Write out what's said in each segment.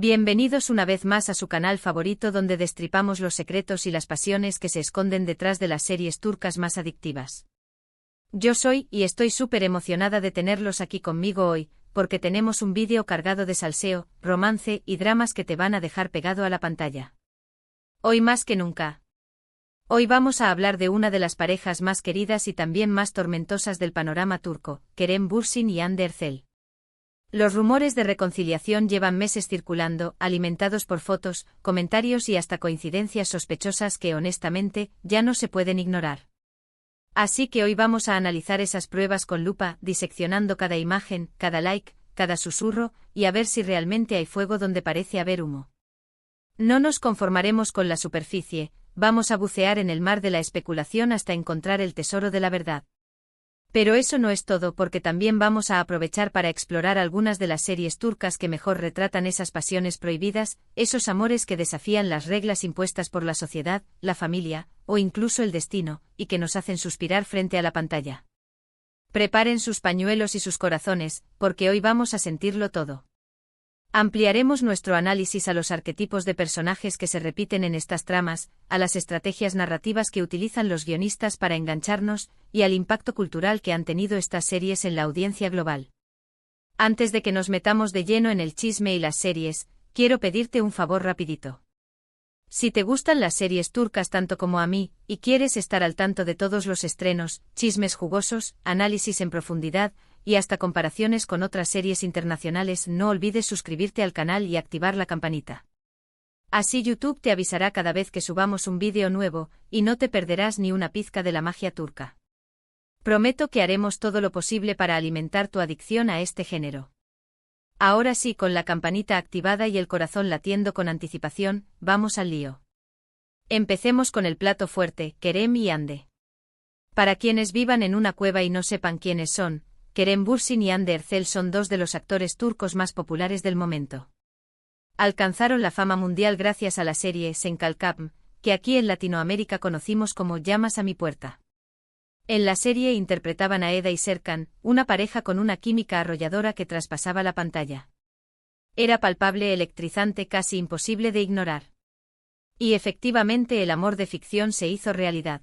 Bienvenidos una vez más a su canal favorito donde destripamos los secretos y las pasiones que se esconden detrás de las series turcas más adictivas. Yo soy y estoy súper emocionada de tenerlos aquí conmigo hoy, porque tenemos un vídeo cargado de salseo, romance y dramas que te van a dejar pegado a la pantalla. Hoy más que nunca. Hoy vamos a hablar de una de las parejas más queridas y también más tormentosas del panorama turco, Kerem Bürsin y Hande Erçel. Los rumores de reconciliación llevan meses circulando, alimentados por fotos, comentarios y hasta coincidencias sospechosas que honestamente ya no se pueden ignorar. Así que hoy vamos a analizar esas pruebas con lupa, diseccionando cada imagen, cada like, cada susurro, y a ver si realmente hay fuego donde parece haber humo. No nos conformaremos con la superficie, vamos a bucear en el mar de la especulación hasta encontrar el tesoro de la verdad. Pero eso no es todo porque también vamos a aprovechar para explorar algunas de las series turcas que mejor retratan esas pasiones prohibidas, esos amores que desafían las reglas impuestas por la sociedad, la familia, o incluso el destino, y que nos hacen suspirar frente a la pantalla. Preparen sus pañuelos y sus corazones, porque hoy vamos a sentirlo todo. Ampliaremos nuestro análisis a los arquetipos de personajes que se repiten en estas tramas, a las estrategias narrativas que utilizan los guionistas para engancharnos, y al impacto cultural que han tenido estas series en la audiencia global. Antes de que nos metamos de lleno en el chisme y las series, quiero pedirte un favor rapidito. Si te gustan las series turcas tanto como a mí, y quieres estar al tanto de todos los estrenos, chismes jugosos, análisis en profundidad, y hasta comparaciones con otras series internacionales, no olvides suscribirte al canal y activar la campanita. Así YouTube te avisará cada vez que subamos un vídeo nuevo, y no te perderás ni una pizca de la magia turca. Prometo que haremos todo lo posible para alimentar tu adicción a este género. Ahora sí, con la campanita activada y el corazón latiendo con anticipación, vamos al lío. Empecemos con el plato fuerte, Kerem y Hande. Para quienes vivan en una cueva y no sepan quiénes son, Kerem Bürsin y Hande Erçel son dos de los actores turcos más populares del momento. Alcanzaron la fama mundial gracias a la serie Sen Kalkam, que aquí en Latinoamérica conocimos como Llamas a mi puerta. En la serie interpretaban a Eda y Serkan, una pareja con una química arrolladora que traspasaba la pantalla. Era palpable, electrizante, casi imposible de ignorar. Y efectivamente el amor de ficción se hizo realidad.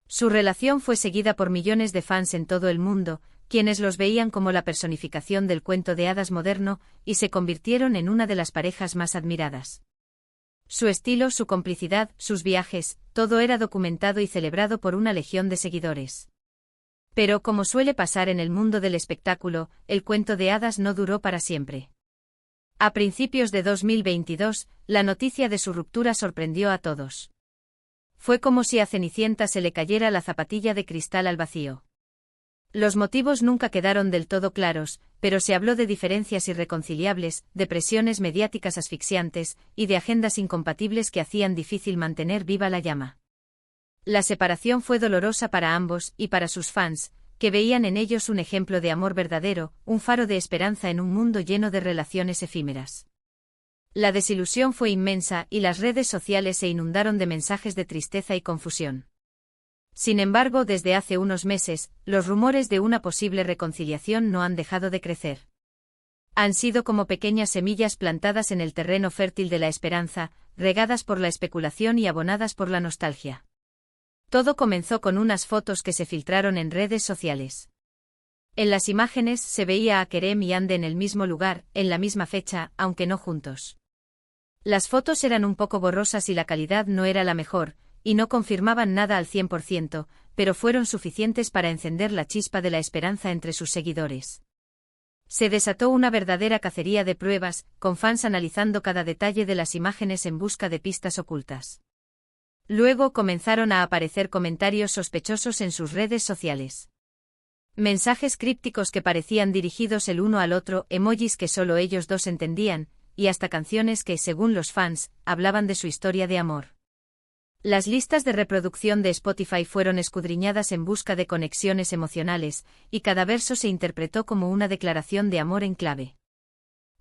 Su relación fue seguida por millones de fans en todo el mundo, quienes los veían como la personificación del cuento de hadas moderno, y se convirtieron en una de las parejas más admiradas. Su estilo, su complicidad, sus viajes, todo era documentado y celebrado por una legión de seguidores. Pero como suele pasar en el mundo del espectáculo, el cuento de hadas no duró para siempre. A principios de 2022, la noticia de su ruptura sorprendió a todos. Fue como si a Cenicienta se le cayera la zapatilla de cristal al vacío. Los motivos nunca quedaron del todo claros, pero se habló de diferencias irreconciliables, de presiones mediáticas asfixiantes, y de agendas incompatibles que hacían difícil mantener viva la llama. La separación fue dolorosa para ambos y para sus fans, que veían en ellos un ejemplo de amor verdadero, un faro de esperanza en un mundo lleno de relaciones efímeras. La desilusión fue inmensa y las redes sociales se inundaron de mensajes de tristeza y confusión. Sin embargo, desde hace unos meses, los rumores de una posible reconciliación no han dejado de crecer. Han sido como pequeñas semillas plantadas en el terreno fértil de la esperanza, regadas por la especulación y abonadas por la nostalgia. Todo comenzó con unas fotos que se filtraron en redes sociales. En las imágenes se veía a Kerem y Hande en el mismo lugar, en la misma fecha, aunque no juntos. Las fotos eran un poco borrosas y la calidad no era la mejor, y no confirmaban nada al 100%, pero fueron suficientes para encender la chispa de la esperanza entre sus seguidores. Se desató una verdadera cacería de pruebas, con fans analizando cada detalle de las imágenes en busca de pistas ocultas. Luego comenzaron a aparecer comentarios sospechosos en sus redes sociales. Mensajes crípticos que parecían dirigidos el uno al otro, emojis que solo ellos dos entendían, y hasta canciones que, según los fans, hablaban de su historia de amor. Las listas de reproducción de Spotify fueron escudriñadas en busca de conexiones emocionales, y cada verso se interpretó como una declaración de amor en clave.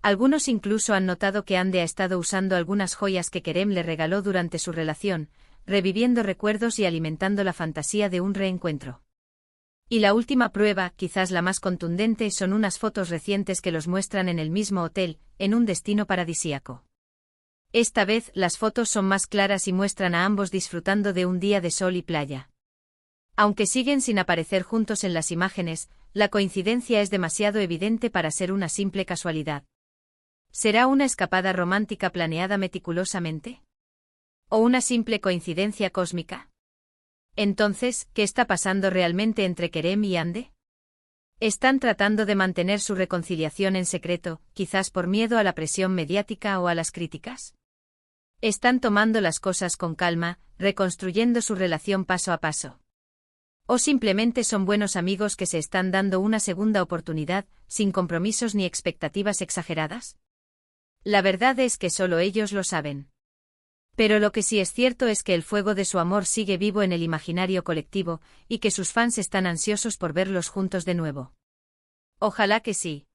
Algunos incluso han notado que Hande ha estado usando algunas joyas que Kerem le regaló durante su relación, reviviendo recuerdos y alimentando la fantasía de un reencuentro. Y la última prueba, quizás la más contundente, son unas fotos recientes que los muestran en el mismo hotel, en un destino paradisíaco. Esta vez, las fotos son más claras y muestran a ambos disfrutando de un día de sol y playa. Aunque siguen sin aparecer juntos en las imágenes, la coincidencia es demasiado evidente para ser una simple casualidad. ¿Será una escapada romántica planeada meticulosamente? ¿O una simple coincidencia cósmica? Entonces, ¿qué está pasando realmente entre Kerem y Hande? ¿Están tratando de mantener su reconciliación en secreto, quizás por miedo a la presión mediática o a las críticas? ¿Están tomando las cosas con calma, reconstruyendo su relación paso a paso? ¿O simplemente son buenos amigos que se están dando una segunda oportunidad, sin compromisos ni expectativas exageradas? La verdad es que solo ellos lo saben. Pero lo que sí es cierto es que el fuego de su amor sigue vivo en el imaginario colectivo, y que sus fans están ansiosos por verlos juntos de nuevo. Ojalá que sí.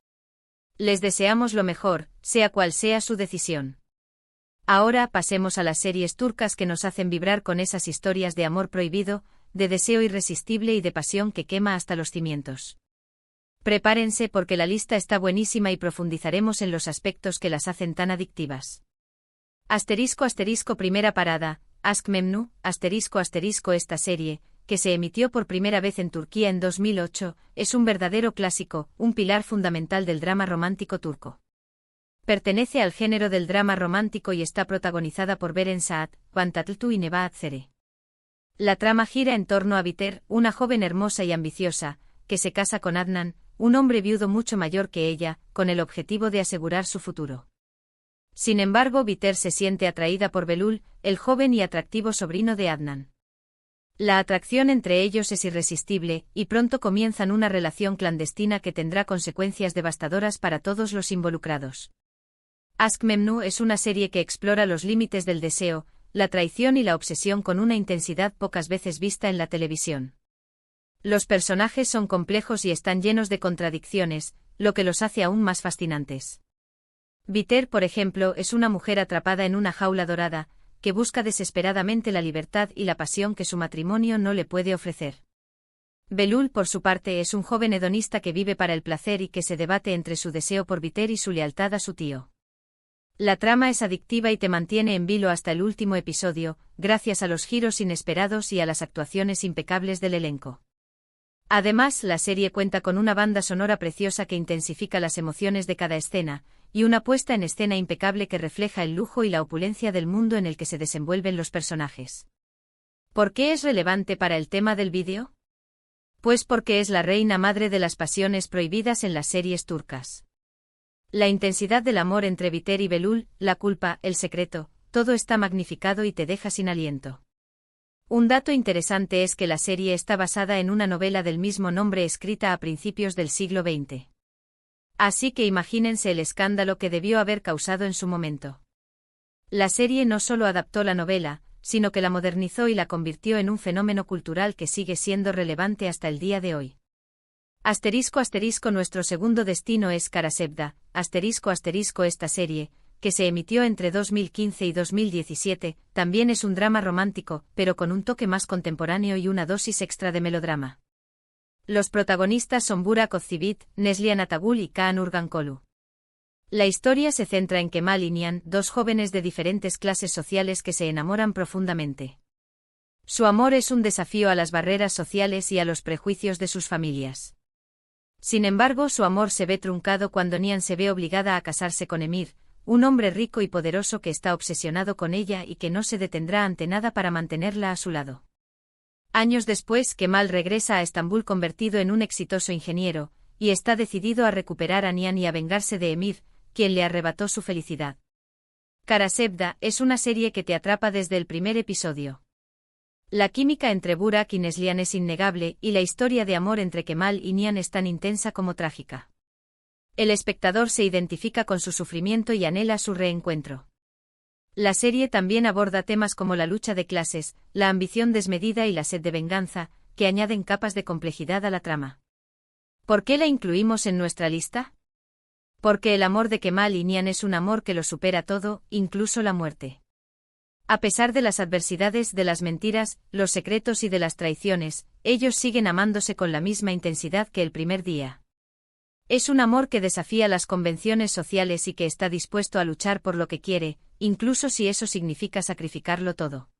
Les deseamos lo mejor, sea cual sea su decisión. Ahora pasemos a las series turcas que nos hacen vibrar con esas historias de amor prohibido, de deseo irresistible y de pasión que quema hasta los cimientos. Prepárense porque la lista está buenísima y profundizaremos en los aspectos que las hacen tan adictivas. Primera parada, Aşk Memnu, esta serie, que se emitió por primera vez en Turquía en 2008, es un verdadero clásico, un pilar fundamental del drama romántico turco. Pertenece al género del drama romántico y está protagonizada por Beren Saat, Van Tatlıtuğ y Nebahat Zere. La trama gira en torno a Biter, una joven hermosa y ambiciosa, que se casa con Adnan, un hombre viudo mucho mayor que ella, con el objetivo de asegurar su futuro. Sin embargo, Biter se siente atraída por Belul, el joven y atractivo sobrino de Adnan. La atracción entre ellos es irresistible, y pronto comienzan una relación clandestina que tendrá consecuencias devastadoras para todos los involucrados. Aşk Memnu es una serie que explora los límites del deseo, la traición y la obsesión con una intensidad pocas veces vista en la televisión. Los personajes son complejos y están llenos de contradicciones, lo que los hace aún más fascinantes. Biter, por ejemplo, es una mujer atrapada en una jaula dorada, que busca desesperadamente la libertad y la pasión que su matrimonio no le puede ofrecer. Belul, por su parte, es un joven hedonista que vive para el placer y que se debate entre su deseo por Biter y su lealtad a su tío. La trama es adictiva y te mantiene en vilo hasta el último episodio, gracias a los giros inesperados y a las actuaciones impecables del elenco. Además, la serie cuenta con una banda sonora preciosa que intensifica las emociones de cada escena, y una puesta en escena impecable que refleja el lujo y la opulencia del mundo en el que se desenvuelven los personajes. ¿Por qué es relevante para el tema del vídeo? Pues porque es la reina madre de las pasiones prohibidas en las series turcas. La intensidad del amor entre Biter y Belul, la culpa, el secreto, todo está magnificado y te deja sin aliento. Un dato interesante es que la serie está basada en una novela del mismo nombre escrita a principios del siglo XX. Así que imagínense el escándalo que debió haber causado en su momento. La serie no solo adaptó la novela, sino que la modernizó y la convirtió en un fenómeno cultural que sigue siendo relevante hasta el día de hoy. Nuestro segundo destino es Karasevda, esta serie, que se emitió entre 2015 y 2017, también es un drama romántico, pero con un toque más contemporáneo y una dosis extra de melodrama. Los protagonistas son Burak Özçivit, Neslihan Atagul y Kaan Urgankolu. La historia se centra en Kemal y Nihan, dos jóvenes de diferentes clases sociales que se enamoran profundamente. Su amor es un desafío a las barreras sociales y a los prejuicios de sus familias. Sin embargo, su amor se ve truncado cuando Nihan se ve obligada a casarse con Emir, un hombre rico y poderoso que está obsesionado con ella y que no se detendrá ante nada para mantenerla a su lado. Años después, Kemal regresa a Estambul convertido en un exitoso ingeniero, y está decidido a recuperar a Nihan y a vengarse de Emir, quien le arrebató su felicidad. Karasevda es una serie que te atrapa desde el primer episodio. La química entre Burak y Neslihan es innegable y la historia de amor entre Kemal y Nihan es tan intensa como trágica. El espectador se identifica con su sufrimiento y anhela su reencuentro. La serie también aborda temas como la lucha de clases, la ambición desmedida y la sed de venganza, que añaden capas de complejidad a la trama. ¿Por qué la incluimos en nuestra lista? Porque el amor de Kemal y Nihan es un amor que lo supera todo, incluso la muerte. A pesar de las adversidades, de las mentiras, los secretos y de las traiciones, ellos siguen amándose con la misma intensidad que el primer día. Es un amor que desafía las convenciones sociales y que está dispuesto a luchar por lo que quiere, incluso si eso significa sacrificarlo todo.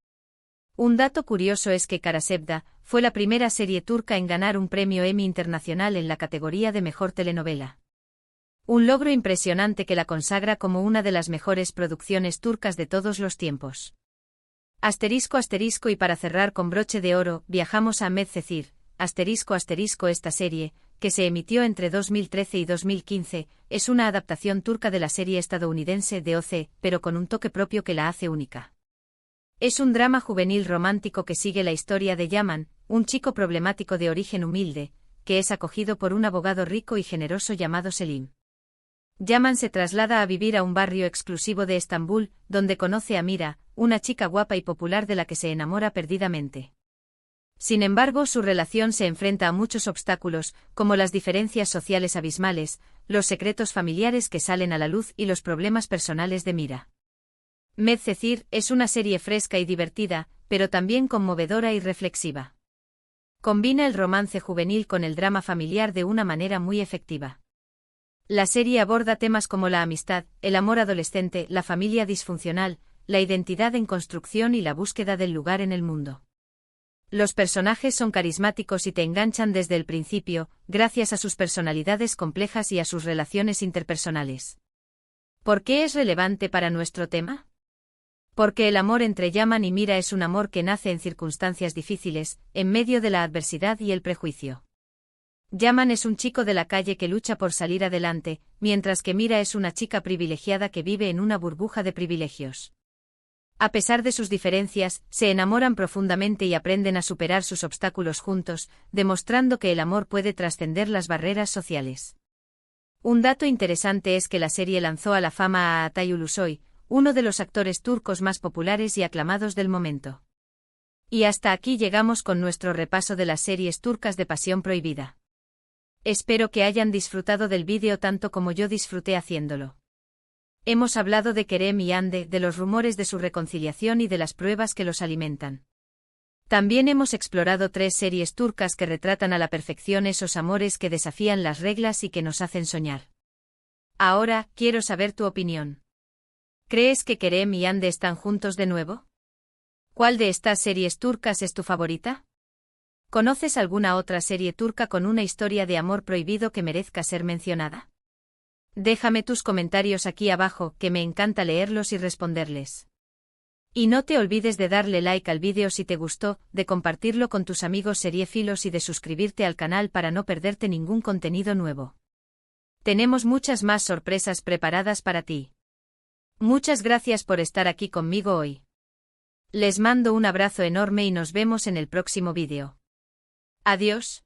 Un dato curioso es que Kara Sevda fue la primera serie turca en ganar un premio Emmy internacional en la categoría de mejor telenovela. Un logro impresionante que la consagra como una de las mejores producciones turcas de todos los tiempos. *** Y para cerrar con broche de oro, viajamos a Medcezir, *** esta serie, que se emitió entre 2013 y 2015, es una adaptación turca de la serie estadounidense de OC, pero con un toque propio que la hace única. Es un drama juvenil romántico que sigue la historia de Yaman, un chico problemático de origen humilde, que es acogido por un abogado rico y generoso llamado Selim. Yaman se traslada a vivir a un barrio exclusivo de Estambul, donde conoce a Mira, una chica guapa y popular de la que se enamora perdidamente. Sin embargo, su relación se enfrenta a muchos obstáculos, como las diferencias sociales abismales, los secretos familiares que salen a la luz y los problemas personales de Mira. Medcezir es una serie fresca y divertida, pero también conmovedora y reflexiva. Combina el romance juvenil con el drama familiar de una manera muy efectiva. La serie aborda temas como la amistad, el amor adolescente, la familia disfuncional, la identidad en construcción y la búsqueda del lugar en el mundo. Los personajes son carismáticos y te enganchan desde el principio, gracias a sus personalidades complejas y a sus relaciones interpersonales. ¿Por qué es relevante para nuestro tema? Porque el amor entre Yaman y Mira es un amor que nace en circunstancias difíciles, en medio de la adversidad y el prejuicio. Yaman es un chico de la calle que lucha por salir adelante, mientras que Mira es una chica privilegiada que vive en una burbuja de privilegios. A pesar de sus diferencias, se enamoran profundamente y aprenden a superar sus obstáculos juntos, demostrando que el amor puede trascender las barreras sociales. Un dato interesante es que la serie lanzó a la fama a Atay Ulusoy, uno de los actores turcos más populares y aclamados del momento. Y hasta aquí llegamos con nuestro repaso de las series turcas de Pasión Prohibida. Espero que hayan disfrutado del vídeo tanto como yo disfruté haciéndolo. Hemos hablado de Kerem y Hande, de los rumores de su reconciliación y de las pruebas que los alimentan. También hemos explorado 3 series turcas que retratan a la perfección esos amores que desafían las reglas y que nos hacen soñar. Ahora, quiero saber tu opinión. ¿Crees que Kerem y Hande están juntos de nuevo? ¿Cuál de estas series turcas es tu favorita? ¿Conoces alguna otra serie turca con una historia de amor prohibido que merezca ser mencionada? Déjame tus comentarios aquí abajo, que me encanta leerlos y responderles. Y no te olvides de darle like al vídeo si te gustó, de compartirlo con tus amigos seriéfilos y de suscribirte al canal para no perderte ningún contenido nuevo. Tenemos muchas más sorpresas preparadas para ti. Muchas gracias por estar aquí conmigo hoy. Les mando un abrazo enorme y nos vemos en el próximo vídeo. Adiós.